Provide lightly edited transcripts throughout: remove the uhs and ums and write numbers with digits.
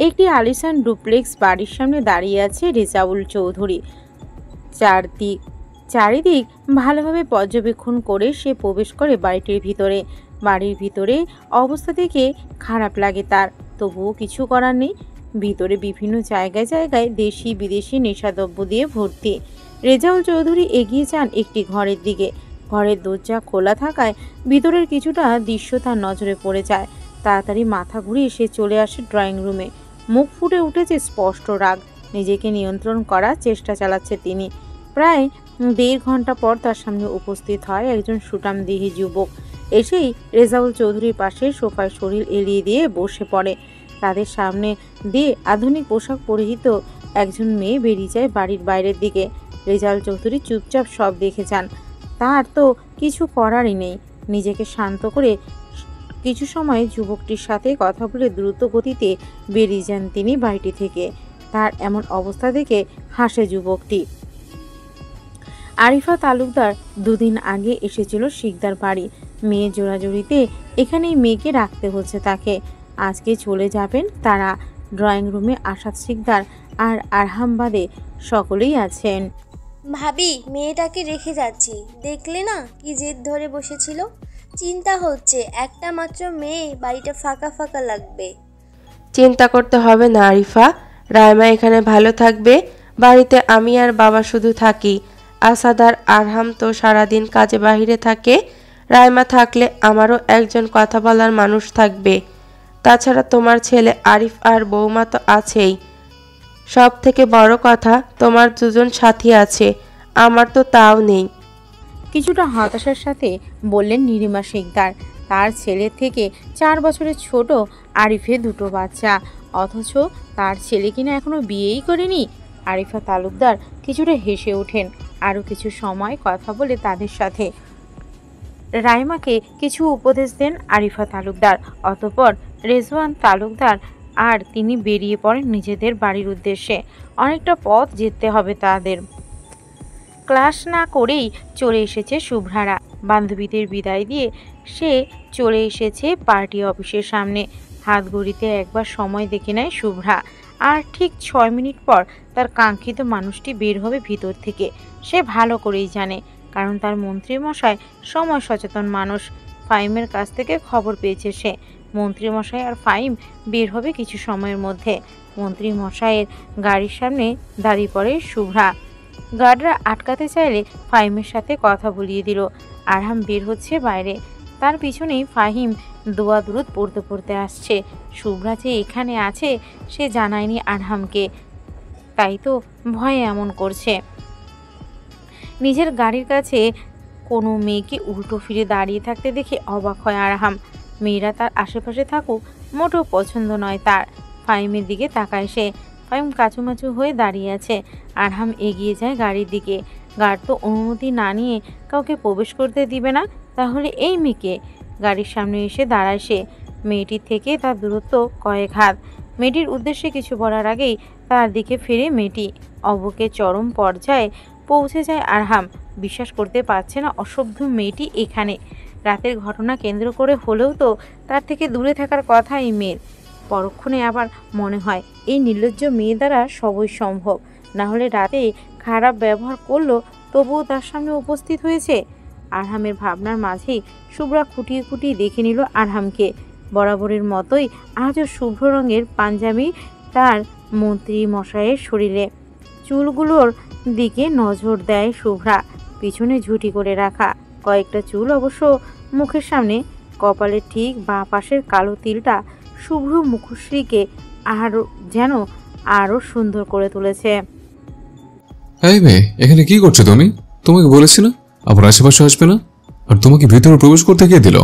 একটি আলিশান ডুপ্লেক্স বাড়ির সামনে দাঁড়িয়ে আছে রেজাউল চৌধুরী। চারিদিক ভালোভাবে পর্যবেক্ষণ করে সে প্রবেশ করে বাড়িটির ভিতরে। বাড়ির ভিতরে অবস্থা দেখে খারাপ লাগে তার, তবুও কিছু করার নেই। ভিতরে বিভিন্ন জায়গায় জায়গায় দেশি বিদেশি নেশাদ্রব্য দিয়ে ভর্তি। রেজাউল চৌধুরী এগিয়ে যান একটি ঘরের দিকে। ঘরের দরজা খোলা থাকায় ভিতরের কিছুটা দৃশ্য তার নজরে পড়ে যায়। তাড়াতাড়ি মাথা ঘুরিয়ে সে চলে আসে ড্রয়িং রুমে। মুখ ফুটে উঠেছে স্পষ্ট রাগ। নিজেকে নিয়ন্ত্রণ করার চেষ্টা চালাচ্ছে তিনি। প্রায় 1.5 ঘন্টা পর তার সামনে উপস্থিত হয় একজন সুঠামদেহী যুবক। এসেই রেজাউল চৌধুরীর পাশে সোফায় শরীর এলিয়ে দিয়ে বসে পড়ে। তাদের সামনে দিয়ে আধুনিক পোশাক পরিহিত একজন মেয়ে বেরিয়ে যায় বাড়ির বাইরের দিকে। রেজাউল চৌধুরী চুপচাপ সব দেখে যান। তার তো কিছু করারই নেই। নিজেকে শান্ত করে কিছু সময় যুবকটির সাথে কথা বলে দ্রুত গতিতে বেরিয়ে যান তিনি বাড়িটি থেকে। তার এমন অবস্থা দেখে হাসে যুবকটি। আরিফা তালুকদার 2 দিন আগে এসেছিল শিকদার বাড়ি। মেয়ে জোড়াজুড়িতে এখানেই মেয়েকে রাখতে হচ্ছে তাকে। আজকে চলে যাবেন তারা। ড্রয়িং রুমে আসাদ শিকদার আর আরহামবাদে সকলেই আছেন। ভাবি, মেয়েটাকে রেখে যাচ্ছি, দেখলে না কি জেদ ধরে বসেছিল। চিন্তা হচ্ছে একটা মাত্র মেয়ে, বাড়িটা ফাঁকা ফাঁকা লাগবে। চিন্তা করতে হবে না আরিফা, রায়মা এখানে ভালো থাকবে। বাড়িতে আমি আর বাবা শুধু থাকি। আসাদ আর আরহাম তো সারাদিন কাজে বাহিরে থাকে। রায়মা থাকলে আমারও একজন কথা বলার মানুষ থাকবে। তাছাড়া তোমার ছেলে আরিফ আর বৌমা তো আছেই। সব থেকে বড় কথা, তোমার 2 জন সাথী আছে, আমার তো তাও নেই। কিছুটা হতাশার সাথে বললেন নীলিমা শিকদার। তার ছেলের থেকে 4 বছরের ছোট আরিফে 2টো বাচ্চা, অথচ তার ছেলে কিনা এখনো বিয়েই করেনি। আরিফা তালুকদার কিছুটা হেসে ওঠেন। আরও কিছু সময় কথা বলে তাদের সাথে রাইমাকে কিছু উপদেশ দেন আরিফা তালুকদার। অতঃপর রেজওয়ান তালুকদার আর তিনি বেরিয়ে পড়েন নিজেদের বাড়ির উদ্দেশ্যে। অনেকটা পথ যেতে হবে তাদের। ক্লাস না করেই চলে এসেছে শুভ্রারা। বান্ধবীদের বিদায় দিয়ে সে চলে এসেছে পার্টি অফিসের সামনে। হাত ঘড়িতে একবার সময় দেখে নেয় শুভ্রা। আর ঠিক 6 মিনিট পর তার কাঙ্ক্ষিত মানুষটি বের হবে ভিতর থেকে। সে ভালো করেই জানে, কারণ তার মন্ত্রীমশাই সময় সচেতন মানুষ। ফাইমের কাছ থেকে খবর পেয়েছে সে। মন্ত্রীমশাই আর ফাইম বের হবে কিছু সময়ের মধ্যে। মন্ত্রীমশাইয়ের গাড়ির সামনে দাঁড়িয়ে পড়ে শুভ্রা। গার্ডরা আটকাতে চাইলে ফাহিমের সাথে কথা বলিয়ে দিল। আরহাম বের হচ্ছে বাইরে। তার পিছনেই ফাহিম দোয়া দুরুদ পড়তে পড়তে আসছে। শুভ্রা যে এখানে আছে সে জানায়নি আরহামকে, তাই তো ভয়ে এমন করছে। নিজের গাড়ির কাছে কোনো মেয়েকে উল্টো ফিরে দাঁড়িয়ে থাকতে দেখে অবাক হয় আরহাম। মেয়েরা তার আশেপাশে থাকুক মোটেও পছন্দ নয় তার। ফাহিমের দিকে তাকায় সে। ফাহিম কাচুমাচু হয়ে দাঁড়িয়ে আছে। আরহাম এগিয়ে যায় গাড়ির দিকে। গার্ড তো অনুমতি না নিয়ে কাউকে প্রবেশ করতে দিবে না, তাহলে এই মেয়েকে? গাড়ির সামনে এসে দাঁড়ায় সে। মেয়েটির থেকে তার দূরত্ব কয়েক হাত। মেয়েটির উদ্দেশ্যে কিছু বলার আগেই তার দিকে ফিরে মেয়েটি। অবকের চরম পর্যায়ে পৌঁছে যায় আরহাম। বিশ্বাস করতে পারছে না অসভ্য মেয়েটি এখানে। রাতের ঘটনা কেন্দ্র করে হলেও তো তার থেকে দূরে থাকার কথা এই মেয়ের। পরক্ষণে আবার মনে হয় এই নির্লজ্জ মেয়ে দ্বারা সবই সম্ভব। না হলে রাতে খারাপ ব্যবহার করলো তবুও তার সামনে উপস্থিত হয়েছে। আরহামের ভাবনার মাঝেই শুভ্রা খুঁটিয়ে খুঁটিয়ে দেখে নিল আরহামকে। বরাবরের মতোই আজও শুভ্র রঙের পাঞ্জাবি তার মন্ত্রী মশাইয়ের শরীরে। চুলগুলোর দিকে নজর দেয় শুভ্রা, পিছনে ঝুঁটি করে রাখা। কয়েকটা চুল অবশ্য মুখের সামনে। কপালের ঠিক বাঁ পাশের কালো তিলটা শুভ্র মুখশ্রীকে আরো সুন্দর করে তুলেছে। এই মেয়ে, এখানে কি করছো তুমি? তোমাকে বলেছি না আবার আশেপাশে আসবে না। আর তোমাকে ভিতরে প্রবেশ করতে কে দিল?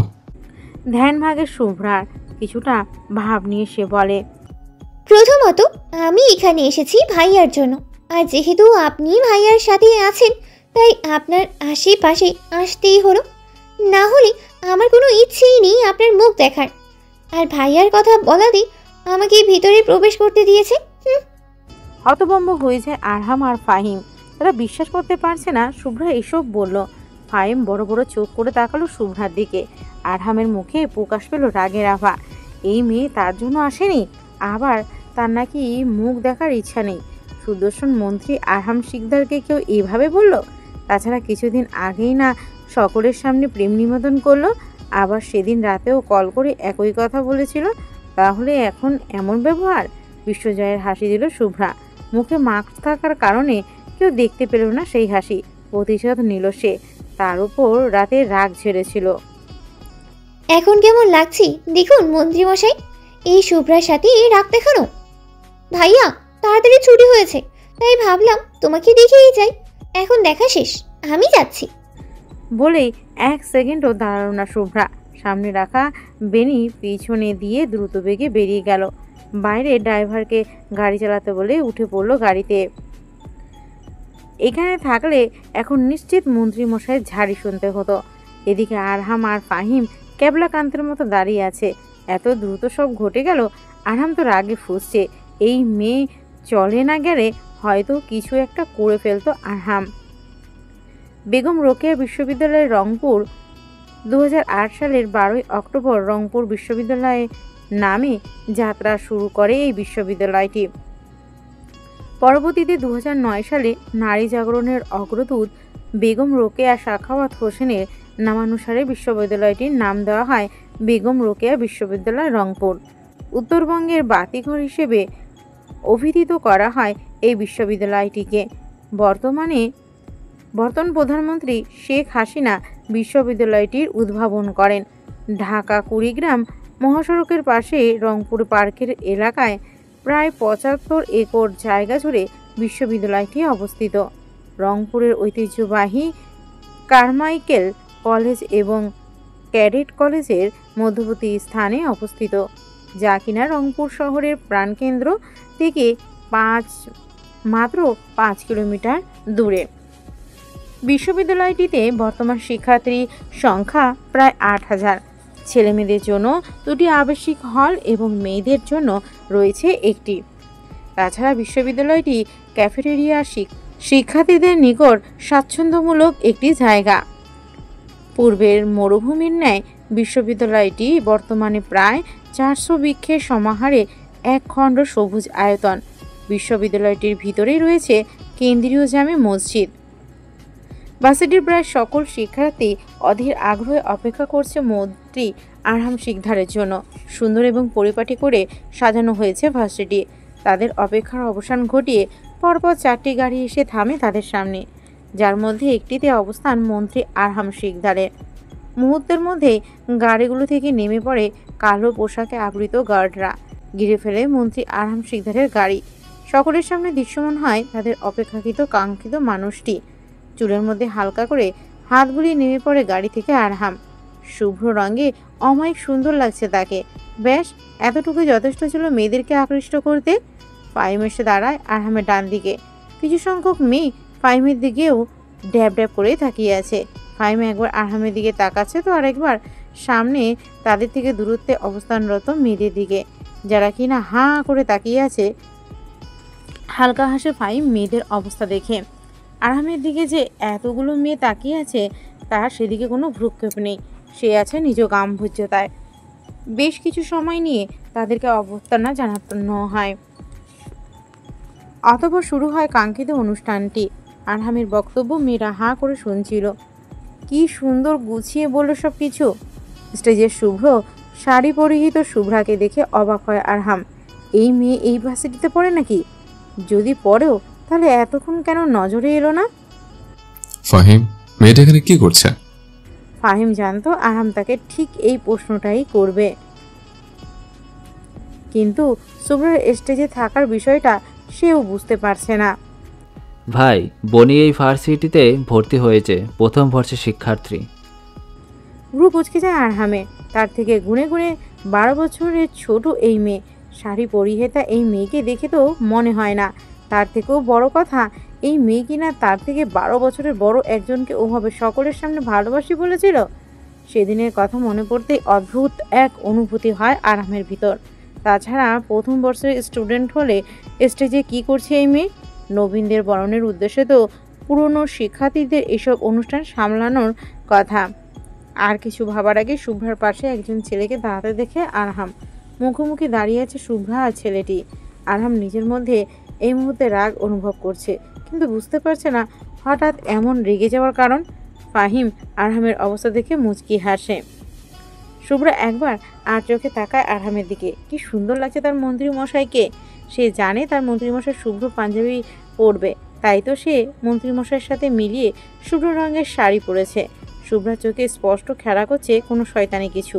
ধ্যান ভাগে শুভ্রার। কিছুটা ভাব নিয়ে সে বলে, প্রথমত আমি এখানে এসেছি ভাইয়ার জন্য, আর যেহেতু আপনি ভাইয়ার সাথে আছেন তাই আপনার আশেপাশে আসতেই হলো। না হলে আমার কোনো ইচ্ছেই নেই আপনার মুখ দেখার। আর ভাইয়ার কথা বলাতে আমাকে ভিতরে প্রবেশ করতে দিয়েছে। হতভম্ব হয়ে যায় আরহাম আর ফাহিম। তারা বিশ্বাস করতে পারছে না শুভ্রা এসব বলল। ফাহিম বড় বড় চোখ করে তাকালো শুভ্রার দিকে। আরহামের মুখে প্রকাশ পেল রাগের আভা। এই মেয়ে তার জন্য আসেনি, আবার তার নাকি মুখ দেখার ইচ্ছা নেই। সুদর্শন মন্ত্রী আরহাম শিকদারকে কেউ এভাবে বলল? তাছাড়া কিছুদিন আগেই না সকলের সামনে প্রেম নিবেদন করলো, আবার সেদিন রাতেও কল করে একই কথা বলেছিল। তাহলে এখন এমন ব্যবহার? বিশ্বজয়ের হাসি দিল শুভ্রা। মুখে মাস্ক থাকার কারণে কেউ দেখতে পেল না সেই হাসি। প্রতিশোধ নিল সে, তার উপর রাতে রাগ ঝেড়েছিল। এখন কেমন লাগছে দেখুন মন্ত্রীমশাই, এই শুভ্রার সাথে রাগ দেখানো। ভাইয়া তাড়াতাড়ি ছুটি হয়েছে, তাই ভাবলাম তোমাকে দেখেই যাই। এখন দেখা শেষ, আমি যাচ্ছি। বলেই 1 সেকেন্ডও দাঁড়ালো না শুভ্রা। সামনে রাখা বেনি পিছনে দিয়ে দ্রুত বেগে বেরিয়ে গেল। বাইরে ড্রাইভারকে গাড়ি চালাতে বলে উঠে পড়ল গাড়িতে। এখানে থাকলে এখন নিশ্চিত মন্ত্রী মশাইয়ের ঝাড়ি শুনতে হতো। এদিকে আরহাম আর ফাহিম ক্যাবলাকান্তের মতো দাঁড়িয়ে আছে। এত দ্রুত সব ঘটে গেল। আরহাম তো রাগে ফুঁসছে। এই মেয়ে চলে না গেলে হয়তো কিছু একটা করে ফেলতো আরহাম। বেগম রোকেয়া বিশ্ববিদ্যালয়ের রংপুর 2008 সালের 12ই অক্টোবর রংপুর বিশ্ববিদ্যালয়ে নামে যাত্রা শুরু করে এই বিশ্ববিদ্যালয়টি। পরবর্তীতে 2009 সালে নারী জাগরণের অগ্রদূত বেগম রোকেয়া সাখাওয়াত হোসেনের নামানুসারে বিশ্ববিদ্যালয়টির নাম দেওয়া হয় বেগম রোকেয়া বিশ্ববিদ্যালয় রংপুর। উত্তরবঙ্গের বাতিঘর হিসেবে অভিহিত করা হয় এই বিশ্ববিদ্যালয়টিকে। বর্তমান প্রধানমন্ত্রী শেখ হাসিনা বিশ্ববিদ্যালয়টির উদ্ভাবন করেন। ঢাকা কুড়িগ্রাম মহাসড়কের পাশে রংপুর পার্কের এলাকায় প্রায় 75 একর জায়গা জুড়ে বিশ্ববিদ্যালয়টি অবস্থিত। রংপুরের ঐতিহ্যবাহী কারমাইকেল কলেজ এবং ক্যাডেট কলেজের মধ্যবর্তী স্থানে অবস্থিত, যা কিনা রংপুর শহরের প্রাণকেন্দ্র থেকে মাত্র 5 কিলোমিটার দূরে। বিশ্ববিদ্যালয়টিতে বর্তমান শিক্ষার্থী সংখ্যা প্রায় 8000। ছেলেমেয়েদের জন্য 2টি আবাসিক হল এবং মেয়েদের জন্য রয়েছে একটি। তাছাড়া বিশ্ববিদ্যালয়টি ক্যাফেটেরিয়া শিক্ষার্থীদের নিকট স্বাচ্ছন্দ্যমূলক একটি জায়গা। পূর্বের মরুভূমির ন্যায় বিশ্ববিদ্যালয়টি বর্তমানে প্রায় 400 বৃক্ষের সমাহারে এক খণ্ড সবুজ আয়তন। বিশ্ববিদ্যালয়টির ভিতরেই রয়েছে কেন্দ্রীয় জামে মসজিদ। ভার্সিটির প্রায় সকল শিক্ষার্থী অধীর আগ্রহে অপেক্ষা করছে মন্ত্রী আরহাম শিকদারের জন্য। সুন্দর এবং পরিপাটি করে সাজানো হয়েছে ভার্সিটি। তাদের অপেক্ষার অবসান ঘটিয়ে পরপর 4টি গাড়ি এসে থামে তাদের সামনে, যার মধ্যে একটিতে অবস্থান মন্ত্রী আরহাম শিকদারের। মুহূর্তের মধ্যে গাড়িগুলো থেকে নেমে পড়ে কালো পোশাকে আবৃত গার্ডরা। ঘিরে ফেলে মন্ত্রী আরহাম শিকদারের গাড়ি। সকলের সামনে দৃশ্যমান হয় তাদের অপেক্ষাকৃত কাঙ্ক্ষিত মানুষটি। চুলের মধ্যে হালকা করে হাত বুলিয়ে নেমে পড়ে গাড়ি থেকে আরহাম। শুভ্র রঙে অমায়িক সুন্দর লাগছে তাকে। ব্যাস এতটুকু যথেষ্ট ছিল মেয়েদেরকে আকৃষ্ট করতে। ফাহিম এসে দাঁড়ায় আরহামের ডান দিকে। কিছু সংখ্যক মেয়ে ফাহিমের দিকেও ড্যাব ড্যাব করে তাকিয়ে আছে। ফাহিম একবার আরহামের দিকে তাকাচ্ছে তো আরেকবার সামনে তাদের থেকে দূরত্বে অবস্থানরত মেয়েদের দিকে, যারা কিনা হাঁ করে তাকিয়ে আছে। হালকা হাসে ফাহিম মেয়েদের অবস্থা দেখে। আরহামের দিকে যে এতগুলো মেয়ে তাকিয়ে আছে তার সেদিকে কোনো ভ্রুক্ষেপ নেই। সে আছে নিজ গাম্ভীর্যতায়। বেশ কিছু সময় নিয়ে তাদেরকে অভ্যর্থনা জানানো হয়। অতঃপর শুরু হয় কাঙ্ক্ষিত অনুষ্ঠানটি। আরহামের বক্তব্য মেয়েরা হাঁ করে শুনছিল। কি সুন্দর গুছিয়ে বলল সব কিছু। স্টেজের শুভ্র শাড়ি পরিহিত শুভ্রাকে দেখে অবাক হয় আরহাম। এই মেয়ে এই ভার্সিটিতে পড়ে নাকি? যদি পড়েও তাহলে এতক্ষণ কেন নজরে এলো না? ফাহিম, মেয়েটা এখানে কি করছে? ফাহিম জানতো আরহাম তাকে ঠিক এই প্রশ্নটাই করবে, কিন্তু শুভ্রার স্টেজে থাকার বিষয়টা সেও বুঝতে পারছে না। ভাই, বনি এই ভার্সিটিতে ভর্তি হয়েছে, প্রথম বর্ষের শিক্ষার্থী। ভ্রু কুচকে যায় আরহামে। তার থেকে গুনে গুনে 12 বছরের ছোট এই মেয়ে। শাড়ি পরিহিতা এই মেয়েকে দেখে তো মনে হয় না। তার থেকেও বড় কথা, এই মেয়ে কিনা তার থেকে 12 বছরের বড় একজনকে ওভাবে সকলের সামনে ভালোবাসি বলেছিল। সেদিনের কথা মনে পড়তেই অদ্ভুত এক অনুভূতি হয় আরহামের ভিতর। তাছাড়া প্রথম বর্ষের স্টুডেন্ট হলে স্টেজে কি করছে এই মেয়ে? নবীনদের বরণের উদ্দেশ্যে তো পুরনো শিক্ষার্থীদের এসব অনুষ্ঠান সামলানোর কথা। আর কিছু ভাবার আগে শুভ্রার পাশে একজন ছেলেকে দাঁড়াতে দেখে আরহাম। মুখোমুখি দাঁড়িয়ে আছে শুভ্রা আর ছেলেটি। আরহাম নিজের মধ্যে এই মুহূর্তে রাগ অনুভব করছে, কিন্তু বুঝতে পারছে না হঠাৎ এমন রেগে যাওয়ার কারণ। ফাহিম আরহামের অবস্থা দেখে মুচকি হাসে। শুভ্রা একবার আর চোখে তাকায় আরহামের দিকে। কি সুন্দর লাগছে তার মন্ত্রীমশাইকে। সে জানে তার মন্ত্রীমশাই শুভ্র পাঞ্জাবি পরবে, তাই তো সে মন্ত্রীমশাইয়ের সাথে মিলিয়ে শুভ্র রঙের শাড়ি পরেছে। শুভ্রার চোখে স্পষ্ট খেলা করছে কোনো শয়তানি কিছু।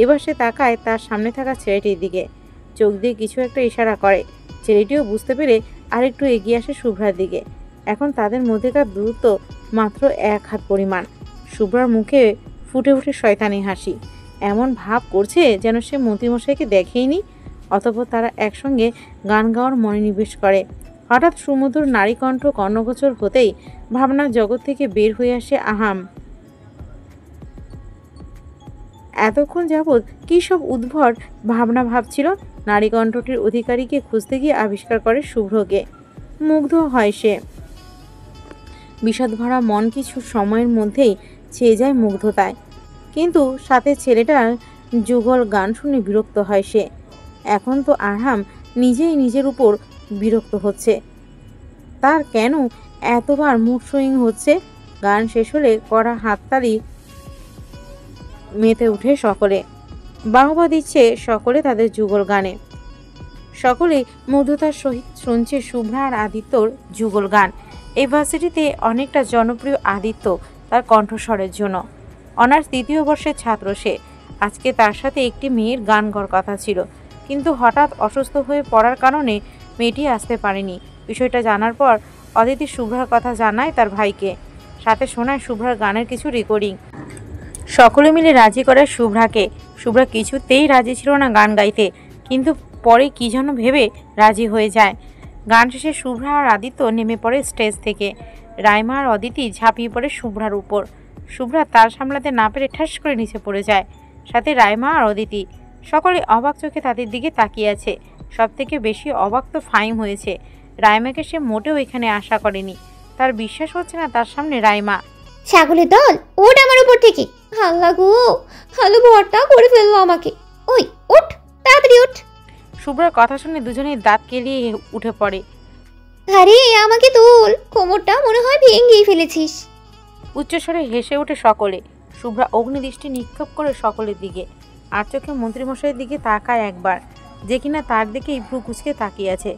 এবার সে তাকায় তার সামনে থাকা ছেলেটির দিকে, চোখ দিয়ে কিছু একটা ইশারা করে। ছেলেটিও বুঝতে পেরে আরেকটু এগিয়ে আসে শুভ্রার দিকে। এখন তাদের মধ্যেকার দূরত্ব মাত্র 1 হাত পরিমাণ। শুভ্রার মুখে ফুটে ওঠে শয়তানি হাসি। এমন ভাব করছে যেন সে মন্ত্রীমশাইকে দেখেইনি। অতঃপর তারা একসঙ্গে গান গাওয়ার মনোনিবেশ করে। হঠাৎ সুমধুর নারীকণ্ঠ কর্ণগোচর হতেই ভাবনার জগৎ থেকে বের হয়ে আসে আহাম। এতক্ষণ যাবৎ কী সব উদ্ভট ভাবনা ভাবছিল। নারীকণ্ঠটির অধিকারীকে খুঁজতে গিয়ে আবিষ্কার করে শুভ্রকে। মুগ্ধ হয় সে। বিষাদ ভরা মন কিছু সময়ের মধ্যেই ছেয়ে যায় মুগ্ধতায়। কিন্তু সাথে ছেলেটার যুগল গান শুনে বিরক্ত হয় সে। এখন তো আরহাম নিজেই নিজের উপর বিরক্ত হচ্ছে। তার কেন এতবার মুড সুইং হচ্ছে। গান শেষ হলে কড়া হাততালি মেতে উঠে সকলে। বাহবা দিচ্ছে সকলে তাদের যুগল গানে। সকলে মুগ্ধতার সহিত শুনছে শুভ্রা আর আদিত্যর যুগল গান। এই ভার্সিটিতে অনেকটা জনপ্রিয় আদিত্য তার কণ্ঠস্বরের জন্য। অনার্স 2য় বর্ষের ছাত্র সে। আজকে তার সাথে একটি মেয়ের গান গাওয়ার কথা ছিল, কিন্তু হঠাৎ অসুস্থ হয়ে পড়ার কারণে মেয়েটি আসতে পারেনি। বিষয়টা জানার পর অদিতি শুভ্রার কথা জানায় তার ভাইকে। সাথে শোনায় শুভ্রার গানের কিছু রেকর্ডিং। সকলে মিলে রাজি করায় শুভ্রাকে। শুভ্রা কিছুতেই রাজি ছিল না গান গাইতে, কিন্তু পরে কি যেন ভেবে রাজি হয়ে যায়। গান শেষে শুভ্রা আর আদিত্য নেমে পড়ে স্টেজ থেকে। রাইমা আর অদিতি ঝাঁপিয়ে পড়ে শুভ্রার উপর। শুভ্রা তার সামলাতে না পেরে ঠাস করে নিচে পড়ে যায়, সাথে রাইমা আর অদিতি। সকলে অবাক চোখে তাদের দিকে তাকিয়ে আছে। সবথেকে বেশি অবাক তো ফাহিম হয়েছে। রাইমাকে সে মোটেও এখানে আশা করেনি। তার বিশ্বাস হচ্ছে না তার সামনে রাইমা। ছাগলের দল, ওঠ আমার উপর থেকে। হাল্লা গো, হালু ভর্তা করে ফেললো আমাকে। ওই ওঠ, তাড়াতাড়ি ওঠ। শুভ্রার কথা শুনে দুজনেই দাঁত কেলিয়ে উঠে পড়ে। আরে আমাকে তোল, কোমরটা মনে হয় ভেঙেই ফেলেছিস। উচ্চস্বরে হেসে ওঠে সকলে। শুভ্রা অগ্নিদৃষ্টি নিক্ষেপ করে সকলের দিকে। আর চোখে মন্ত্রীমশাইয়ের দিকে তাকায় একবার, যে কিনা তার দিকেই ভ্রু কুঁচকে তাকিয়ে আছে।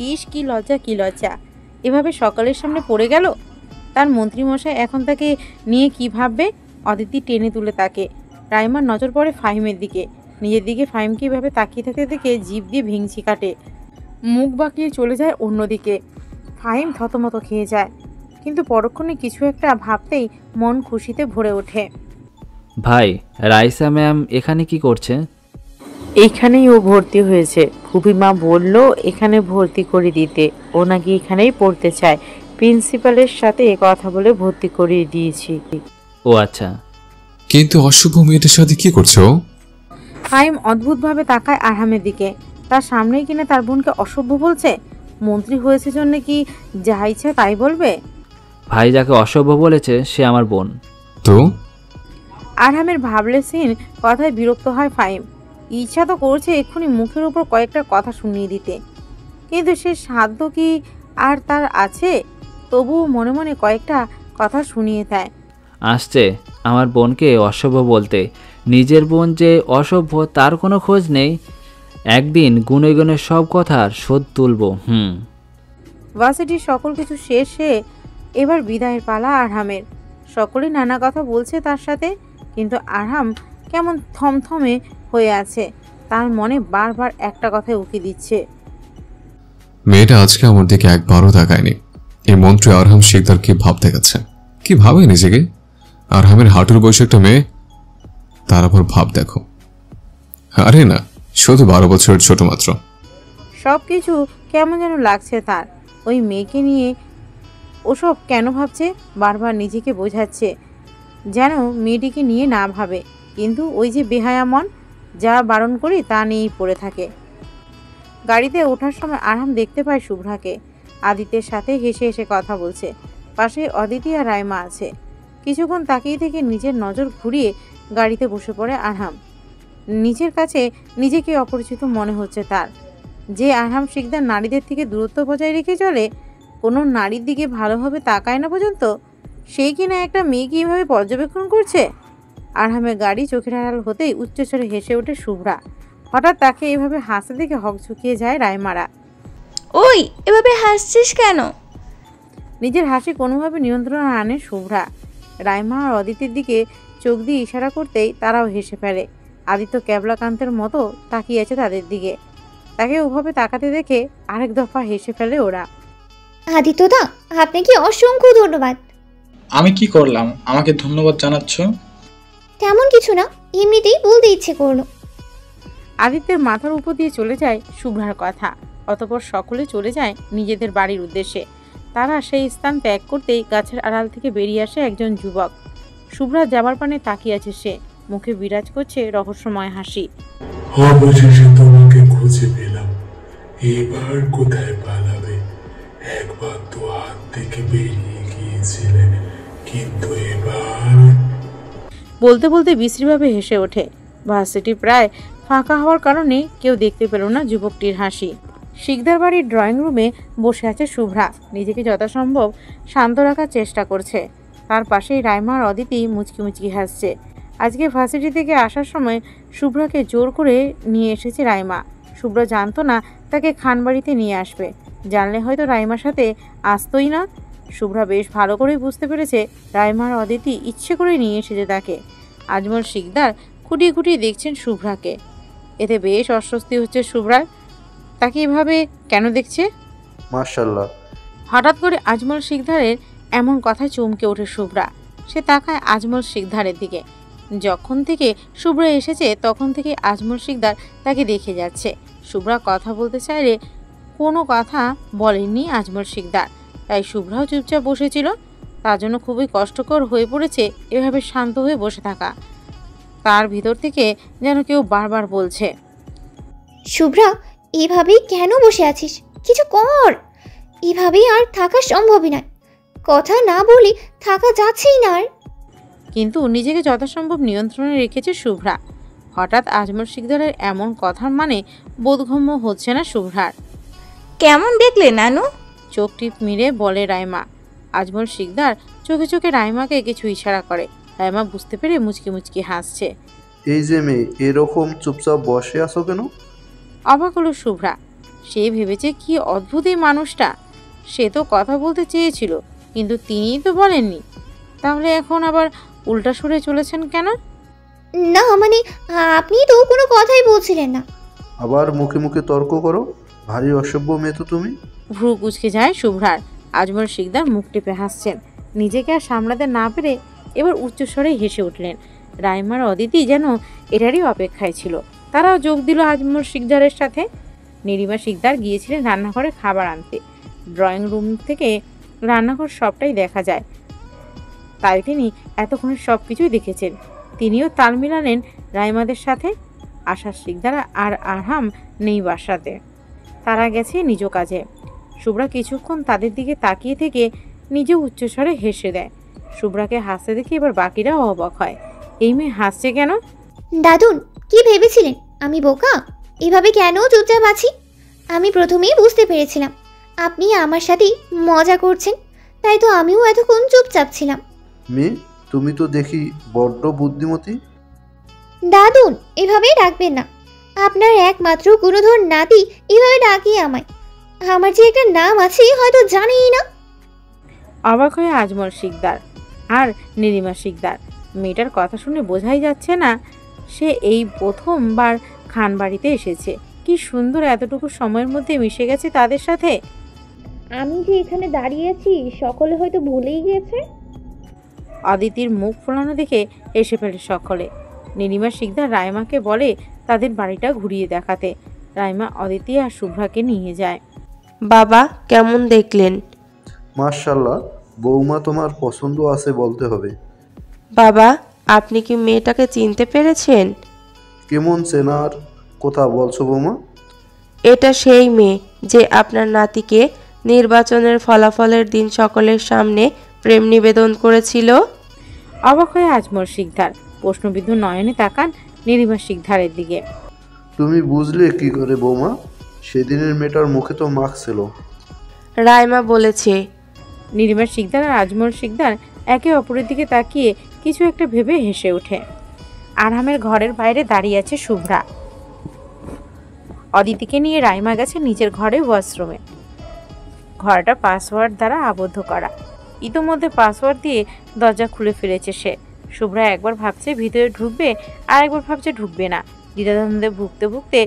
ইস, কি লজ্জা, কি লজ্জা! এভাবে সকলের সামনে পড়ে গেল। তার মন্ত্রীমশাই এখন তাকে নিয়ে কি ভাববে। অদিতি টেনে তুলে তাকে। রাইমার নজর পড়ে ফাহিমের দিকে। নিজের দিকে ফাহিমকে এভাবে তাকিয়ে থাকতে দেখে জিভ দিয়ে ভেঙচি কাটে। মুখ বাঁকিয়ে চলে যায় অন্যদিকে। ফাহিম থতমত খেয়ে যায়, কিন্তু পরক্ষণে কিছু একটা ভাবতেই মন খুশিতে ভরে ওঠে। ভাই, রাইসা ম্যাম এখানে কি করছে? এইখানেই ও ভর্তি হয়েছে। ফুপিমা বলল এখানে ভর্তি করে দিতে। ও নাকি এখানেই পড়তে চায়। প্রিন্সিপালের সাথে কথা বলে ভর্তি করিয়ে দিয়েছি। ও আচ্ছা। কিন্তু অশুভ মেয়েটার সাথে কি করছো? ফাহিম অদ্ভুতভাবে তাকায় আরহামের দিকে। তার সামনেই কিনা তার বোনকে অসভ্য বলছে। মন্ত্রী হয়েছে জন্য কি যা ইচ্ছা তাই বলবে? ভাই যাকে অসভ্য বলেছে সে আমার বোন। তো আরহামের ভাবলেসিন কথায় বিরক্ত হয় ফাহিম। ইচ্ছা তো করছে এক্ষুনি মুখের উপর কয়েকটা কথা শুনিয়ে দিতে, কিন্তু সে সাধ্য কি আর তার আছে? তবুও মনে মনে কয়েকটা কথা শুনিয়ে দেয়। আসছে আমার বোনকে অসভ্য বলতে। নিজের বোন যে অসভ্য তার কোনো খোঁজ নেই। একদিন গুনে গুনে সব কথার শোধ তুলব। ভার্সিটির সকল কিছু শেষে এবার বিদায়ের পালা আরহামের। সকলেই নানা কথা বলছে তার সাথে, কিন্তু আরহাম কেমন থমথমে হয়ে আছে। তার মনে বারবার একটা কথাই উকি দিচ্ছে। মেয়েটা আজকে আমার দিকে একবারও তাকায়নি। এই মন্ত্রী আরহাম শিকদার কি ভাব দেখাচ্ছে, কি ভাবে নিজেকে। আরহামের হাঁটুর বয়সে একটা মেয়ে, তার আবার ভাব দেখো। আরে না, শুধু 12 বছরের ছোট মাত্র। সব কিছু কেমন যেন লাগছে তার। ওই মেয়েকে নিয়ে ওসব কেন ভাবছে, বারবার নিজেকে বোঝাচ্ছে যেন মেয়েটিকে নিয়ে না ভাবে। কিন্তু ওই যে বেহায়া মন, যা বারণ করি তা নিয়েই পড়ে থাকে। গাড়িতে ওঠার সময় আরহাম দেখতে পায় শুভ্রাকে আদিত্যের সাথে হেসে হেসে কথা বলছে। পাশে অদিতি আর রাইমা আছে। কিছুক্ষণ তাকিয়ে থেকে নিজের নজর ঘুরিয়ে গাড়িতে বসে পড়ে আরহাম। নিজের কাছে নিজেকে অপরিচিত মনে হচ্ছে তার। যে আরহাম শিকদার নারীদের থেকে দূরত্ব বজায় রেখে চলে, কোনো নারীর দিকে ভালোভাবে তাকায় না পর্যন্ত, সেই কিনা একটা মেয়েকে এইভাবে পর্যবেক্ষণ করছে। আরহামের গাড়ি চোখের আড়াল হতেই উচ্চস্বরে হেসে ওঠে শুভ্রা। হঠাৎ তাকে এভাবে হাসতে দেখে হকচকিয়ে যায় রাইমারা। ওই এভাবে হাসছিস কেন? নিজের হাসি কোনোভাবে নিয়ন্ত্রণ আনে শুভ্রা। রাইমা আর অদিতির দিকে চোখ দিয়ে ইশারা করতেই তারাও হেসে ফেলে। আদিত্য ক্যাবলাকান্তের মতো তাকিয়ে আছে তাদের দিকে। তাকে ওভাবে তাকাতে দেখে আরেক দফা হেসে ফেলে ওরা। আদিত্যদা, আপনাকে অসংখ্য ধন্যবাদ। আমি কি করলাম আমাকে ধন্যবাদ জানাচ্ছ? তেমন কিছু না, এমনিতেই বলতে ইচ্ছে করলো। আদিত্যের মাথার উপর দিয়ে চলে যায় শুভ্রার কথা। অতঃপর সকলে চলে যায় নিজেদের বাড়ির উদ্দেশ্যে। তারা সেই স্থান ত্যাগ করতেই গাছের আড়াল থেকে বেরিয়ে আসে একজন যুবক। শুভ্রা যাবার পানে তাকিয়ে আছে সে। মুখে বিরাজ করছে রহস্যময় হাসি। অবশেষে তোমাকে খুঁজে পেলাম। এবার কোথায় পালাবে? একবার তো হাত থেকে বেরিয়ে গিয়েছিলে, কিন্তু এবার। বলতে বলতে বিশ্রীভাবে হেসে ওঠে। ভার্সিটি প্রায় ফাঁকা হওয়ার কারণে কেউ দেখতে পেল না যুবকটির হাসি। শিকদার বাড়ির ড্রয়িং রুমে বসে আছে শুভ্রা। নিজেকে যথাসম্ভব শান্ত রাখার চেষ্টা করছে। তার পাশেই রাইমা আর অদিতি মুচকি মুচকি হাসছে। আজকে ভার্সিটি থেকে আসার সময় শুভ্রাকে জোর করে নিয়ে এসেছে রাইমা। শুভ্রা জানতো না তাকে খানবাড়িতে নিয়ে আসবে। জানলে হয়তো রাইমার সাথে আসতোই না। শুভ্রা বেশ ভালো করেই বুঝতে পেরেছে রাইমা আর অদিতি ইচ্ছে করে নিয়ে এসেছে তাকে। আজমল শিকদার খুঁটিয়ে খুঁটিয়ে দেখছেন শুভ্রাকে। এতে বেশ অস্বস্তি হচ্ছে শুভ্রার। তাকে এভাবে কেন দেখছে? মাশাআল্লাহ। হঠাৎ করে আজমল শিকদারের এমন কথায় চমকে ওঠে শুভ্রা। সে তাকায় আজমল শিকদারের দিকে। যখন থেকে শুভ্রা এসেছে তখন থেকে আজমল শিকদার তাকে দেখে যাচ্ছে। শুভ্রা কথা বলতে চাইলে কোনো কথা বলেননি আজমল শিকদার। তাই শুভ্রাও চুপচাপ বসেছিল। তার জন্য খুবই কষ্টকর হয়ে পড়েছে এভাবে শান্ত হয়ে বসে থাকা। তার ভিতর থেকে যেন কেউ বারবার বলছে, শুভ্রা, এভাবেই কেন বসে আছিস? কিছু কর। এভাবেই আর থাকা সম্ভবই নয়। কথা না বলে থাকা যাচ্ছেই না আর। কিন্তু নিজেকে যথাসম্ভব নিয়ন্ত্রণে রেখেছে শুভ্রা। হঠাৎ আজমল শিকদারের এমন কথার মানে বোধগম্য হচ্ছে না শুভ্রার। কেমন দেখলে নানু? চোখ টিপ মিরে বলে রাইমা। আজমল শিকদার চোখে চোখে রাইমাকে কিছু ইশারা করে। রাইমা বুঝতে পেরে মুচকি মুচকি হাসছে। এই যে মেয়ে, এরকম চুপচাপ বসে আছো কেন? অবাক হলো শুভ্রা। সে ভেবেছে কি অদ্ভুত এই মানুষটা। সে তো কথা বলতে চেয়েছিল, কিন্তু তিনিই তো বলেননি। তাহলে এখন আবার উল্টা সরে চলেছেন কেন? না মানে, আপনি তো কোনো কথাই বলছিলেন না। আবার মুখে মুখে তর্ক করো। ভারী অসভ্য মেয়ে তো তুমি। ভ্রু কুঁচকে যায় শুভ্রার। আজমল শিকদার মুখ টিপে হাসছেন। নিজেকে আর সামলাতে না পেরে এবার উচ্চস্বরে হেসে উঠলেন। রাইমার অদিতি যেন এটারই অপেক্ষায় ছিল। তারাও যোগ দিল আজমল শিকদারের সাথে। নীলিমা শিকদার গিয়েছিলেন রান্নাঘরে খাবার আনতে। ড্রয়িং রুম থেকে রান্নাঘর সবটাই দেখা যায়। তাই তিনি এতক্ষণে সব কিছুই দেখেছেন। তিনিও তাল মিলালেন রাইমাদের সাথে। আশা শিকদার আর আরহাম নেই বাসাতে, তারা গেছে নিজ কাজে। শুভ্রা কিছুক্ষণ তাদের দিকে তাকিয়ে থেকে নিজে উচ্চস্বরে হেসে দেয়। শুভ্রাকে হাসতে দেখে এবার বাকিরাও অবাক হয়। এই মেয়ে হাসছে কেন? দাদুন, কি ভেবেছিলেন আমি বোকা? এভাবে কেন চুপচাপ আছি? আমি প্রথমেই বুঝতে পেরেছিলাম আপনি আমার সাথে মজা করছেন, তাই তো আমিও এতক্ষণ চুপচাপ ছিলাম। মেয়ে, তুমি তো দেখি বড্ড বুদ্ধিমতী। দাদুন, এভাবেই ডাকবেন না। আপনার একমাত্র গুণধর নাতি এভাবে ডাকি আমায়। আমার যে একটা নাম আছে হয়তো জানেই না। অবাক হয়ে আজমল শিকদার আর নীলিমা শিকদার। মেয়েটার কথা শুনে বোঝাই যাচ্ছে না সে এই প্রথমবার খানবাড়িতে এসেছে। কি সুন্দর এতটুকু সময়ের মধ্যে মিশে গেছে তাদের সাথে। আমি যে এখানে দাঁড়িয়ে আছি সকলে হয়তো ভুলেই গিয়েছে। অদিতির মুখ ফোলানো দেখে এসে ফেলে সকলে। নীলিমা শিকদার রাইমাকে বলে তাদের বাড়িটা ঘুরিয়ে দেখাতে। রাইমা অদিতি আর শুভ্রাকে নিয়ে যায়। বাবা, কেমন দেখলেন? মাশাআল্লাহ, বৌমা তোমার পছন্দ আছে বলতে হবে। বাবা, আপনি কি মেয়েটাকে চিনতে পেরেছেন? কেমন চেনার কথা বলছো বৌমা? এটা সেই মেয়ে যে আপনার নাতিকে নির্বাচনের ফলাফলের দিন সকলের সামনে প্রেম নিবেদন করেছিল। অবাক হয়ে আজমল শিকদার প্রশ্নবিদ্ধ নয়নে তাকান নীলিমা শিকদারের দিকে। তুমি বুঝলে কি করে বৌমা? সেদিনের মেয়েটার মুখে তো মাস্ক ছিল। রাইমা বলেছে। নীলিমা শিকদার আর আজমল শিকদার একে অপরের দিকে তাকিয়ে কিছু একটা ভেবে হেসে ওঠে। আরহামের ঘরের বাইরে দাঁড়িয়ে আছে শুভ্রা। অদিতিকে নিয়ে রাইমা গেছে নিজের ঘরে ওয়াশরুমে। ঘরটা পাসওয়ার্ড দ্বারা আবদ্ধ করা। ইতোমধ্যে পাসওয়ার্ড দিয়ে দরজা খুলে ফেলেছে সে। শুভ্রা একবার ভাবছে ভিতরে ঢুকবে, আর একবার ভাবছে ঢুকবে না। দ্বিধাদ্বন্দ্বে ভুগতে ভুগতে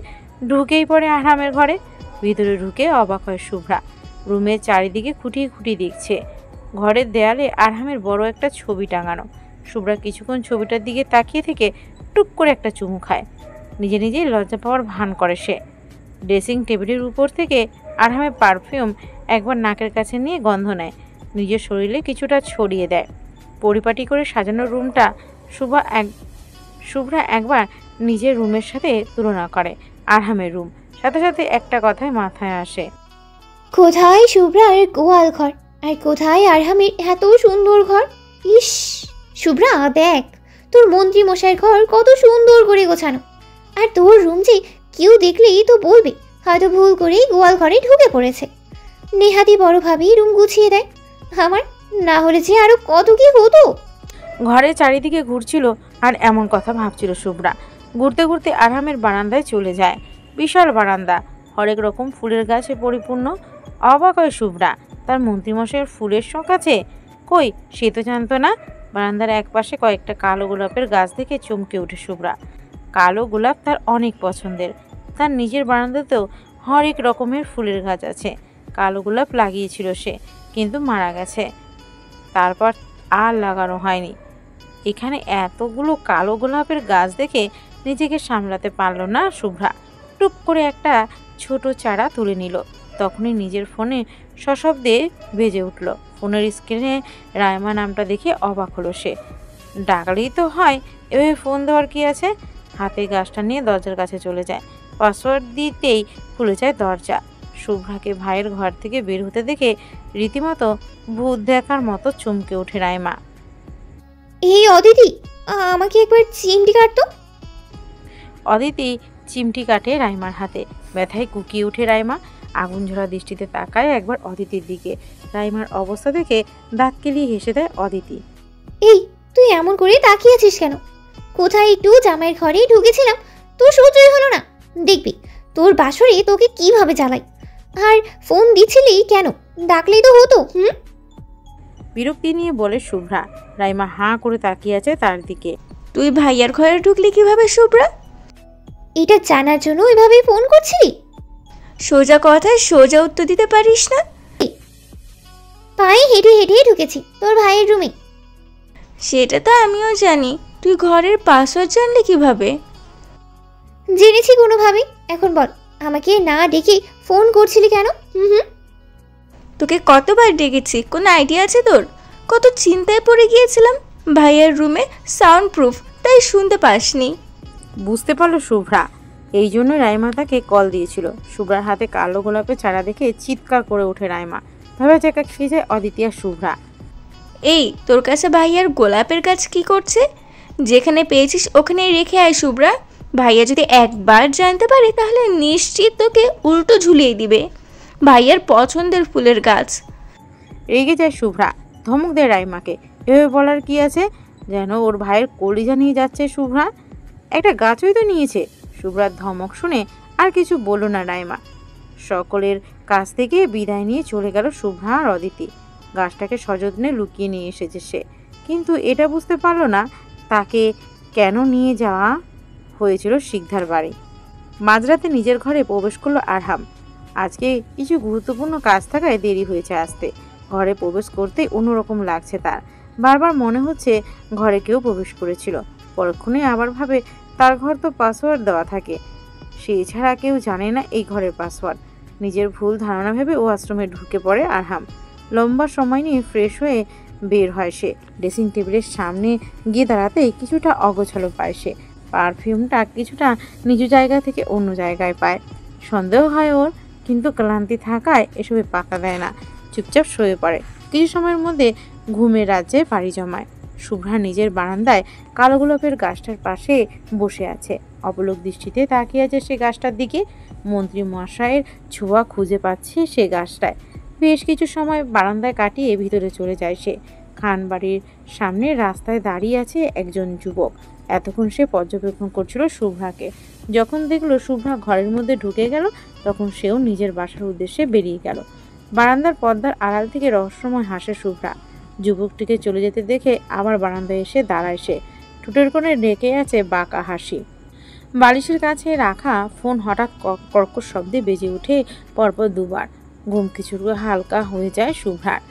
ঢুকেই পড়ে আরহামের ঘরে। ভিতরে ঢুকে অবাক হয় শুভ্রা। রুমের চারিদিকে খুঁটিয়ে খুঁটিয়ে দেখছে। ঘরের দেয়ালে আরহামের বড় একটা ছবি টাঙানো। শুভ্রা কিছুক্ষণ ছবিটার দিকে তাকিয়ে থেকে টুক করে একটা চুমু খায়। নিজে নিজেই লজ্জা পাওয়ার ভান করে সে। ড্রেসিং টেবিলের উপর থেকে আরহামের পারফিউম একবার নাকের কাছে নিয়ে গন্ধ নেয়, নিজের শরীরে কিছুটা ছড়িয়ে দেয়। পরিপাটি করে সাজানো রুমটা শুভ্রা একবার নিজের রুমের সাথে তুলনা করে আরহামের রুম। সাথে সাথে একটা কথাই মাথায় আসে, কোথায় শুভ্রার গোয়াল ঘর আর কোথায় আরহামের এত সুন্দর ঘর। ইস শুভ্রা, দেখ তোর মন্ত্রী মশাইয়ের ঘর কত সুন্দর করে গোছানো। আর তোর রুম যে কেউ দেখলেই তো বলবে হয়তো ভুল করেই গোয়াল ঘরে ঢুকে পড়েছে। নেহাতি বড়ভাবেই রুম গুছিয়ে দেয়। আমার না হলে যে আরো কত কি হতো। ঘরের চারিদিকে ঘুরছিল আর এমন কথা ভাবছিল শুভ্রা। ঘুরতে ঘুরতে আরহামের বারান্দায় চলে যায়। বিশাল বারান্দা, হরেক রকম ফুলের গাছে পরিপূর্ণ। অবাক হয় শুভ্রা, তার মন্ত্রীমশাইয়ের ফুলের শখ আছে। কই, সে তো জানতো না। বারান্দার একপাশে কয়েকটা কালো গোলাপের গাছ দেখে চমকে ওঠে শুভ্রা। কালো গোলাপ তার অনেক পছন্দের। তার নিজের বারান্দাতেও হরেক রকমের ফুলের গাছ আছে। কালো গোলাপ লাগিয়েছিল সে, কিন্তু মারা গেছে। তারপর আর লাগানো হয়নি। এখানে এতগুলো কালো গোলাপের গাছ দেখে নিজেকে সামলাতে পারল না শুভ্রা। টুপ করে একটা ছোট চারা তুলে নিল। তখনই নিজের ফোনে সশব্দে বেজে উঠল। ফোনের স্ক্রিনে রাইমা নামটা দেখে অবাক হলো সে। ডাকলেই তো হয়, এভাবে ফোন দেওয়ার কি আছে। হাতে গাছটা নিয়ে দরজার কাছে চলে যায়। পাসওয়ার্ড দিতেই খুলে যায় দরজা। শুভ্রাকে ভাইয়ের ঘর থেকে বের হতে দেখে রীতিমতো ভূত দেখার মতো চমকে ওঠে রাইমা। এই অদিতি, আমাকে একবার চিমটি কাটতো। অদিতি চিমটি কাটে রাইমার হাতে। ব্যথায় কুকিয়ে উঠে রাইমা। আগুন ঝরা দৃষ্টিতে তাকায় একবার অদিতির দিকে। রাইমার অবস্থা দেখে দাঁত কেলিয়ে হেসে দেয় অদিতি। এই তুই এমন করে তাকিয়ে আছিস কেন? কোথায় একটু জামাইয়ের ঘরে ঢুকেছিলাম, তোর সহ্যই হলো না। দেখবি তোর বাসরে তোকে কিভাবে জ্বালাই। আর ফোন দিছিলি কেন? ডাকলেই তো হতো। বিরক্তি নিয়ে বলে শুভ্রা। রাইমা হাঁ করে তাকিয়ে আছে তার দিকে। তুই ভাইয়ার ঘরে ঢুকলি কিভাবে শুভ্রা? এটা জানার জন্য এভাবেই ফোন করছিলি? সোজা কথায় সোজা উত্তর দিতে পারিস না? পায়ে হেঁটে হেঁটে ঢুকেছি তোর ভাইয়ের রুমে। সেটা তো আমিও জানি, তুই ঘরের পাসওয়ার্ড জানলি কিভাবে? জেনেছি কোনোভাবে। এখন বল, আমাকে না ডেকে ফোন করছিলি কেন? তোকে কতবার ডেকেছি, কোনো আইডিয়া আছে তোর? কত চিন্তায় পড়ে গিয়েছিলাম। ভাইয়ের রুমে সাউন্ড প্রুফ, তাই শুনতে পাসনি। বুঝতে পারলো শুভ্রা। এই জন্য রাইমা তাকে কল দিয়েছিল। শুভ্রার হাতে কালো গোলাপের চারা দেখে চিৎকার করে ওঠে রাইমা। ভাবে চাকা খেয়ে যায় অদিতি আর শুভ্রা। এই তোর কাছে ভাইয়ার গোলাপের গাছ কি করছে? যেখানে পেয়েছিস ওখানেই রেখে আয় শুভ্রা। ভাইয়া যদি একবার জানতে পারে তাহলে নিশ্চিত তোকে উল্টো ঝুলিয়ে দিবে। ভাইয়ার পছন্দের ফুলের গাছ। রেগে যায় শুভ্রা, ধমক দেয় রাইমাকে। এভাবে বলার কি আছে, যেন ওর ভাইয়ের কলিজা নিয়ে যাচ্ছে শুভ্রা। একটা গাছই তো নিয়েছে। শুভ্রার ধমক শুনে আর কিছু বলল না রাইমা। সকলের কাছ থেকে বিদায় নিয়ে চলে গেল শুভ্রা আর অদিতি। গাছটাকে সযত্নে লুকিয়ে নিয়ে এসেছে সে, কিন্তু এটা বুঝতে পারলো না তাকে কেন নিয়ে যাওয়া হয়েছিল শিকদার বাড়ি। মাঝরাতে নিজের ঘরে প্রবেশ করলো আরহাম। আজকে কিছু গুরুত্বপূর্ণ কাজ থাকায় দেরি হয়েছে আসতে। ঘরে প্রবেশ করতেই অন্যরকম লাগছে তার। বারবার মনে হচ্ছে ঘরে কেউ প্রবেশ করেছিল। পরক্ষণে আবার ভাবে তার ঘর তো পাসওয়ার্ড দেওয়া থাকে, সে ছাড়া কেউ জানে না এই ঘরের পাসওয়ার্ড। নিজের ভুল ধারণা ভেবে ও আশ্রমে ঢুকে পড়ে আরহাম। লম্বা সময় নিয়ে ফ্রেশ হয়ে বের হয় সে। ড্রেসিং টেবিলের সামনে গিয়ে দাঁড়াতেই কিছুটা অগোছালো পায় সে। পারফিউমটা কিছুটা নিজ জায়গা থেকে অন্য জায়গায় পায়। সন্দেহ হয় ওর, কিন্তু ক্লান্তি থাকায় এসবে পাত্তা দেয় না, চুপচাপ শুয়ে পড়ে। কিছু সময়ের মধ্যে ঘুমের রাজ্যে পাড়ি জমায়। শুভ্রা নিজের বারান্দায় কালো গোলাপের গাছটার পাশে বসে আছে। অপলক দৃষ্টিতে তাকিয়ে আছে সে গাছটার দিকে। মন্ত্রী মশাইয়ের ছোঁয়া খুঁজে পাচ্ছে সে গাছটায়। বেশ কিছু সময় বারান্দায় কাটিয়ে ভিতরে চলে যায় সে। খানবাড়ির সামনে রাস্তায় দাঁড়িয়ে আছে একজন যুবক। এতক্ষণ সে পর্যবেক্ষণ করছিল শুভ্রাকে। যখন দেখলো শুভ্রা ঘরের মধ্যে ঢুকে গেল, তখন সেও নিজের বাসার উদ্দেশ্যে বেরিয়ে গেল। বারান্দার পর্দার আড়াল থেকে রহস্যময় হাসে শুভ্রা। যুবকটিকে চলে যেতে দেখে আবার বারান্দায় এসে দাঁড়ায় সে। ঠোঁটের কোণে রেখে আছে বাঁকা হাসি। বালিশের কাছে রাখা ফোন হঠাৎ কর্কশ শব্দে বেজে ওঠে পরপর দুবার। ঘুম কিছুটা হালকা হয়ে যায় শুভ্রার।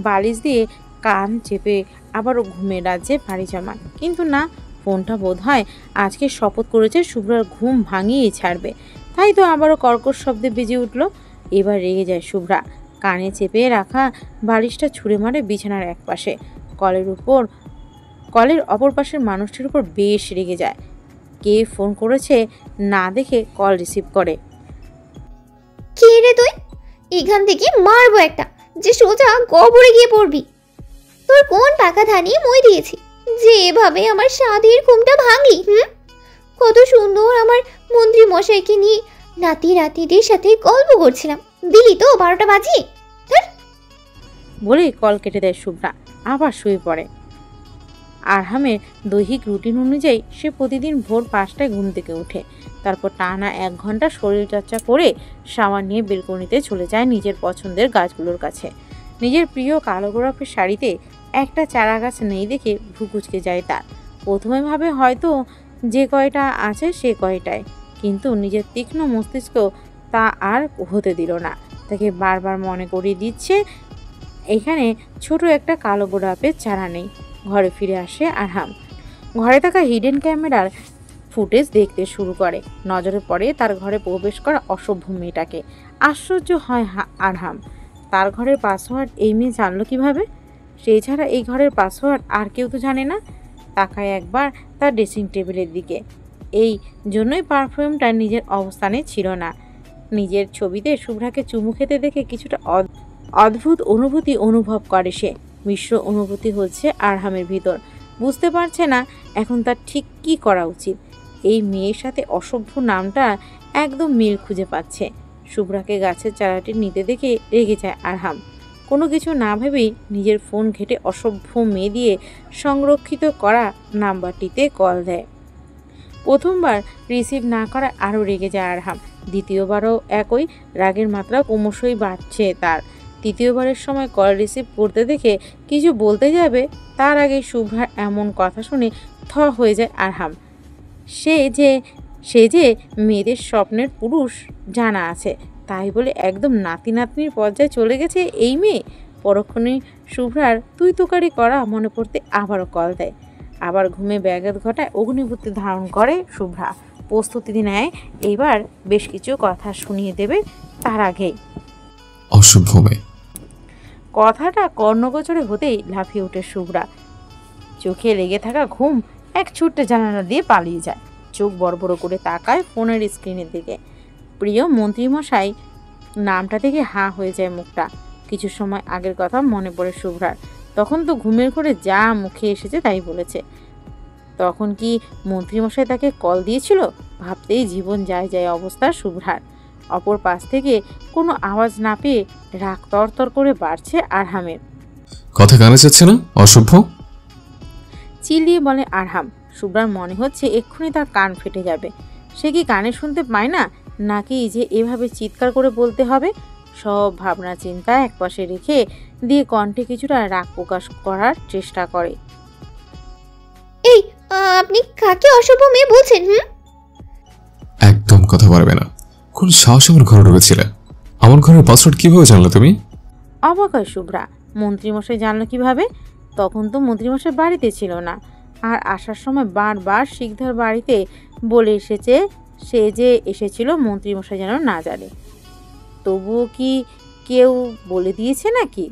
বালিশ দিয়ে কান চেপে আবারও ঘুমের রাজ্যে পাড়ি জমায়। কিন্তু না, ফোনটা বোধহয় আজকে শপথ করেছে শুভ্রার ঘুম ভাঙিয়ে ছাড়বে। তাই তো আবারও কর্কশ শব্দে বেজে উঠল। এবার রেগে যায় শুভ্রা। কানে চেপে রাখা বালিশটা ছুঁড়ে মারে বিছানার একপাশে। কলের অপর পাশের মানুষটির উপর বেশ রেগে যায়। কে ফোন করেছে না দেখে কল রিসিভ করে। কে রে তুই? এখান থেকে মারবো একটা, যে সোজা কবরে গিয়ে পড়বি। তোর কোন পাকা ধানি মই দিয়েছি যে এভাবে আমার স্বাদের ঘুমটা ভাঙলি? কত সুন্দর আমার মন্ত্রী মশাইকে নিয়ে নাতিদের সাথে গল্প করছিলাম, দিলি তো 12টা বাজিয়ে। বলে কল কেটে দেয় শুভ্রা। আবার শুয়ে পড়ে। আরহামের দৈহিক রুটিন অনুযায়ী সে প্রতিদিন ভোর 5টায় ঘুম থেকে ওঠে। তারপর টানা 1 ঘন্টা শরীরচর্চা করে শাওয়ার নিয়ে বেলকনিতে চলে যায় নিজের পছন্দের গাছগুলোর কাছে। নিজের প্রিয় কালো গোলাপের শাড়িতে একটা চারা গাছ নেই দেখে ভ্রু কুঁচকে যায় তার। প্রথমে ভাবে হয়তো যে কয়টা আছে সে কয়টায়, কিন্তু নিজের তীক্ষ্ণ মস্তিষ্ক তা আর হতে দিল না। তাকে বারবার মনে করিয়ে দিচ্ছে এখানে ছোট একটা কালো গোলাপের চারা নেই। ঘরে ফিরে আসে আরহাম। ঘরে থাকা হিডেন ক্যামেরার ফুটেজ দেখতে শুরু করে। নজরে পড়ে তার ঘরে প্রবেশ করা অসভ্য মেয়েটাকে। আশ্চর্য হয় আরহাম। তার ঘরের পাসওয়ার্ড এই মেয়ে জানলো কিভাবে? সেই ছাড়া এই ঘরের পাসওয়ার্ড আর কেউ তো জানে না। তাকায় একবার তার ড্রেসিং টেবিলের দিকে। এই জন্যই পারফিউমটা নিজের অবস্থানে ছিল না। নিজের ছবিতে শুভ্রাকে চুমু খেতে দেখে কিছুটা অদ্ভুত অনুভূতি অনুভব করে সে। মিশ্র অনুভূতি হচ্ছে আরহামের ভিতর। বুঝতে পারছে না এখন তার ঠিক কী করা উচিত। এই মেয়ের সাথে অসভ্য নামটা একদম মিল খুঁজে পাচ্ছে। শুভ্রাকে গাছের চারাটি নিতে দেখে রেগে যায় আরহাম। কোনো কিছু না ভেবেই নিজের ফোন ঘেঁটে অসভ্য মেয়ে দিয়ে সংরক্ষিত করা নাম্বারটিতে কল দেয়। প্রথমবার রিসিভ না করায় আরও রেগে যায় আরহাম। দ্বিতীয়বারও একই রাগের মাত্রা ক্রমশই বাড়ছে তার। তৃতীয়বারের সময় কল রিসিভ করতে দেখে কিছু বলতে যাবে তার আগে শুভ্রার এমন কথা শুনে থ হয়ে যায় আরহাম। সে যে মেয়েদের স্বপ্নের পুরুষ জানা আছে, তাই বলে একদম নাতিনির পর্যায়ে চলে গেছে এই মেয়ে। পরক্ষণেই শুভ্রার তুই তোকারি করা মনে পড়তে আবারও কল দেয়। আবার ঘুমে ব্যাঘাত ঘটায় অগ্নিবুদ্ধি ধারণ করে শুভ্রা। প্রস্তুতি নেয় এবার বেশ কিছু কথা শুনিয়ে দেবে তার আগেই। অসভ্য মেয়ে কথাটা কর্ণগোচরে হতেই লাফিয়ে ওঠে শুভ্রা। চোখে লেগে থাকা ঘুম এক ছুট্টে জানালা দিয়ে পালিয়ে যায়। চোখ বড় বড় করে তাকায় ফোনের স্ক্রিনের দিকে। প্রিয় মন্ত্রীমশাই নামটা থেকে হাঁ হয়ে যায় মুখটা। কিছু সময় আগের কথা মনে পড়ে শুভ্রার। তখন তো ঘুমের ঘরে যা মুখে এসেছে তাই বলেছে। তখন কি মন্ত্রীমশাই তাকে কল দিয়েছিল? ভাবতেই জীবন যায় অবস্থা শুভ্রার। অপর পাশ থেকে কোনো আওয়াজ না পেয়ে রাগ তরতর করে বাড়ছে আরহামের। কথা কানে যাচ্ছে না? অসভ্য চিল্লিয়ে বলে আরহাম। শুভ্রার মনে হচ্ছে এক্ষুনি তার কান ফেটে যাবে। সে কি কানে শুনতে পায় না, নাকি যে এভাবে চিৎকার করে বলতে হবে? সব ভাবনা চিন্তা একপাশে রেখে দিয়ে কণ্ঠে কিছুটা রাগ প্রকাশ করার চেষ্টা করে। এই আপনি কাকে অসভ্য মেয়ে বলছেন? একদম কথা পারবে না। কোন সাহস আমার ঘরে ঢুকেছিলে? আমার ঘরের পাসওয়ার্ড কিভাবে জানলে তুমি? অবাক হয় শুভ্রা। মন্ত্রীমশাই জানলো কিভাবে? তখন তো মন্ত্রীমশাই বাড়িতে ছিল না। আর আসার সময় বারবার শিকদার বাড়িতে বলে এসেছে সে যে এসেছিল মন্ত্রীমশাই যেন না জানে। তবুও কি কেউ বলে দিয়েছে নাকি?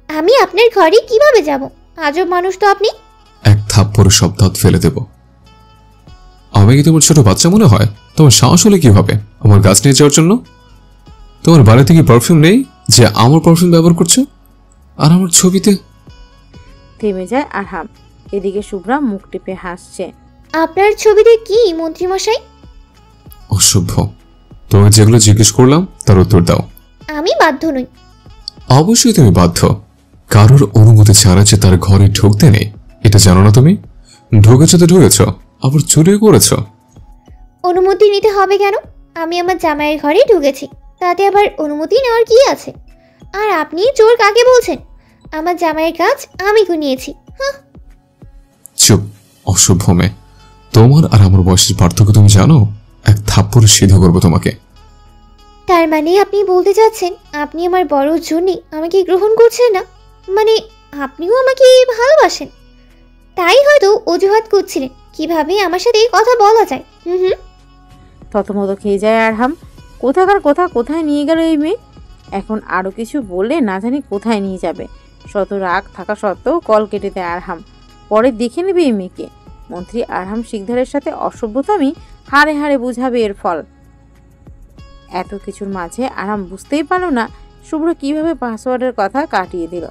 আমি আপনার ঘরে কিভাবে যাব? আজব মানুষ তো আপনি। এক থাপ্পড়ে সব দাঁত ফেলে দেব। আমি কি তোমার ছোট বাচ্চা মনে হয়? তোমার সাহস হলে কিভাবে আমার গাছ নিয়ে যাওয়ার জন্য? তোমার বাড়িতে কি পারফিউম নেই যে আমার পারফিউম ব্যবহার করছো? আর আমার ছবিতে? থেমে যায় আরহাম। এদিকে শুভ্রা মুখ টিপে হাসছে। আপনার ছবিতে কি মন্ত্রীমশাই? অসভ্য, তোমাকে যেগুলো জিজ্ঞেস করলাম তার উত্তর দাও। আমি বাধ্য নই। অবশ্যই তুমি বাধ্য। কারোর অনুমতি ছাড়া যে তার ঘরে ঢুকতে নেই এটা জানো না তুমি? ঢুকেছো তো ঢুকেছো, আবার চুরিও করেছো। অনুমতি নিতে হবে কেন? আমি আমার জামাইয়ের ঘরে ঢুকেছি, তাতে আবার অনুমতি নেওয়ার কি আছে? আর আপনি চোর কাকে বলছেন? আমার জামাইয়ের কাজ আমি নিয়েছি। চুপ, অসভ্য মেয়ে। তোমার আর আমার বয়সের পার্থক্য তুমি জানো? এক থাপ্পড়ে সিধা করবো তোমাকে। তার মানে আপনি বলতে চাচ্ছেন আপনি আমার বড় জন্যে আমাকে গ্রহণ করছেন না? মানে আপনিও আমাকে ভালোবাসেন, তাই হয়তো অজুহাত করছিলেন কিভাবে আমার সাথে কথা বলা যায়। থতমত খেয়ে যায় আরহাম। কোথাকার কথা কোথায় নিয়ে গেল এই মেয়ে। এখন আরও কিছু বললে না জানি কোথায় নিয়ে যাবে। শত রাগ থাকা সত্ত্বেও কল কেটে দেয় আরহাম। পরে দেখে নেবে এই মেয়েকে। মন্ত্রী আরহাম শিকদারের সাথে অসভ্যতামি হাড়ে হাড়ে বুঝাবে এর ফল। এত কিছুর মাঝে আরহাম বুঝতেই পারল না শুভ্রা কিভাবে পাসওয়ার্ডের কথা কাটিয়ে দিল।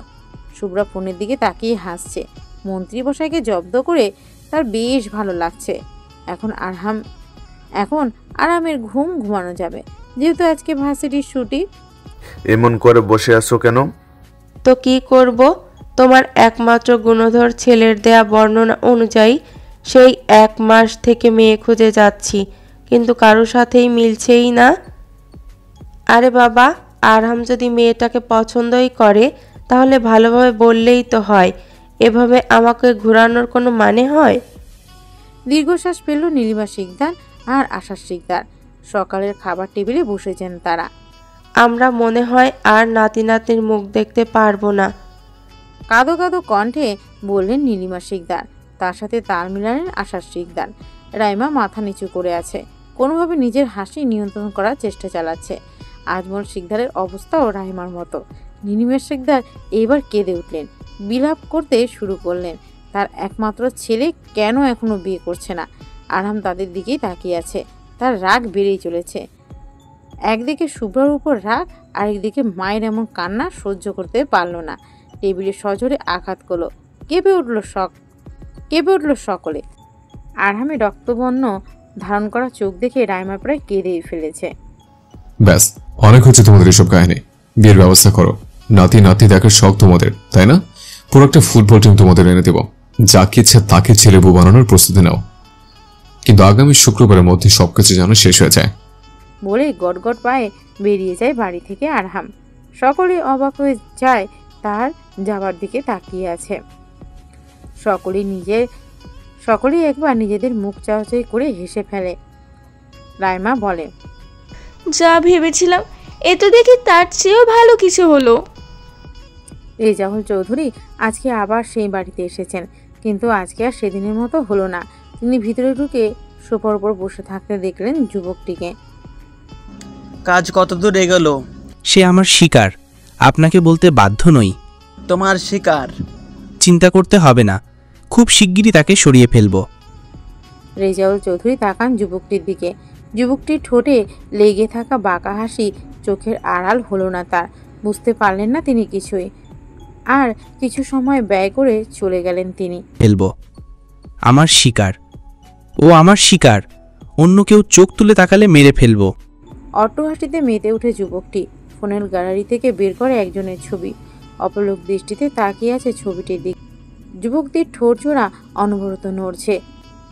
শুভ্রা ফোনের দিকে তাকিয়ে হাসছে। মন্ত্রী বসাইকে জব্দ করে তার বেশ ভালো লাগছে। এখন আরামের ঘুমানো যাবে, যেহেতু আজকে ভার্সিটির ছুটি। এমন করে বসে আছো কেন? তো কি করব, তোমার একমাত্র গুণধর ছেলের দেয়া বর্ণনা অনুযায়ী সেই 1 মাস থেকে মেয়ে খুঁজে যাচ্ছি, কিন্তু কারোর সাথেই মিলছেই না। আরে বাবা, আরহাম যদি মেয়েটাকে পছন্দই করে তাহলে ভালোভাবে বললেই তো হয়। এভাবে আমাকে ঘোরানোর কোনো মানে হয়? দীর্ঘশ্বাস ফেলল নীলিমা শিকদার আর আশা শিকদার। সকালের খাবার টেবিলে বসেছেন তারা। আমরা মনে হয় আর নাতি নাতনির মুখ দেখতে পারবো না, কাঁদো কাঁদো কণ্ঠে বললেন নীলিমা শিকদার। তার সাথে তাল মিলালেন আশা শিকদার। রাইমা মাথা নিচু করে আছে, কোনোভাবে নিজের হাসি নিয়ন্ত্রণ করার চেষ্টা চালাচ্ছে। আজমল শিকদারের অবস্থাও রাইমার মতো। নীলিমা শিকদার এবার কেঁদে উঠলেন, বিলাপ করতে শুরু করলেন। তার একমাত্র ছেলে কেন এখনো বিয়ে করছে না। আরহাম তাদের দিকেই তাকিয়ে আছে। তার রাগ বেড়েই চলেছে। একদিকে শুভ্রার উপর রাগ, আরেকদিকে মায়ের এমন কান্না সহ্য করতে পারল না। টেবিলে সজোরে আঘাত করলো। কেঁপে উঠল সকলে। আরহামে রক্তবর্ণ ধারণ করা চোখ দেখে রাইমা প্রায় কেঁদেই ফেলেছে। ব্যাস, অনেক হচ্ছে তোমাদের এসব কাহিনী। বিয়ের ব্যবস্থা করো। নাতি দেখার শখ তোমাদের, তাই না? পুরো একটা ফুটবল টিম তোমাদের এনে দেব। যাকে ইচ্ছে তাকে ছেলে বউ বানানোর প্রস্তুতি নাও, কিন্তু আগামী শুক্রবারের মধ্যে সবকিছু যেন শেষ হয়ে যায়। বলে গটগট পায়ে বেরিয়ে যায় বাড়ি থেকে আরহাম। সকলে অবাক হয়ে যায় তার যাবার দিকে তাকিয়ে আছে। সকলেই একবার নিজেদের মুখ চাওয়াচাই করে হেসে ফেলে। রাইমা বলে, যা ভেবেছিলাম এ তো দেখি তার চেয়েও ভালো কিছু হলো। রেজাউল চৌধুরী আজকে আবার সেই বাড়িতে এসেছেন, কিন্তু আজকে আর সেদিনের মতো হলো না। তিনি ভিতরে ঢুকে সোফার উপর বসে থাকতে দেখলেন যুবকটিকে। কাজ কতদূর এগোলো? সে আমার শিকার, আপনাকে বলতে বাধ্য নই। তোমার শিকার? চিন্তা করতে হবে না, খুব শিগগিরই তাকে সরিয়ে ফেলব। রেজাউল চৌধুরী তাকান যুবকটির দিকে। যুবকটির ঠোঁটে লেগে থাকা বাঁকা হাসি চোখের আড়াল হলো না তার। বুঝতে পারলেন না তিনি কিছুই। আর কিছু সময় ব্যয় করে চলে গেলেন তিনি। ফেলব, আমার শিকার, ও আমার শিকার। অন্য কেউ চোখ তুলে তাকালে মেরে ফেলব। অট্টহাসিতে মেতে উঠে যুবকটি ফোনের গ্যালারি থেকে বের করে একজনের ছবি। অপলক দৃষ্টিতে তাকিয়ে আছে ছবিটির দিকে। যুবকটির ঠোঁট জোড়া অনবরত নড়ছে,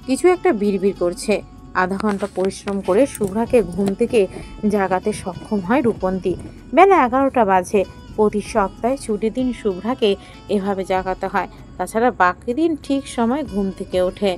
কিছু একটা বিড়বিড় করছে। আধা ঘন্টা পরিশ্রম করে শুভ্রাকে ঘুম থেকে জাগাতে সক্ষম হয় রূপন্তী। বেলা 11টা বাজে। প্রতি সপ্তাহে ছুটির দিন শুভ্রাকে এভাবে জাগাতে হয়, তাছাড়া বাকি দিন ঠিক সময় ঘুম থেকে ওঠে।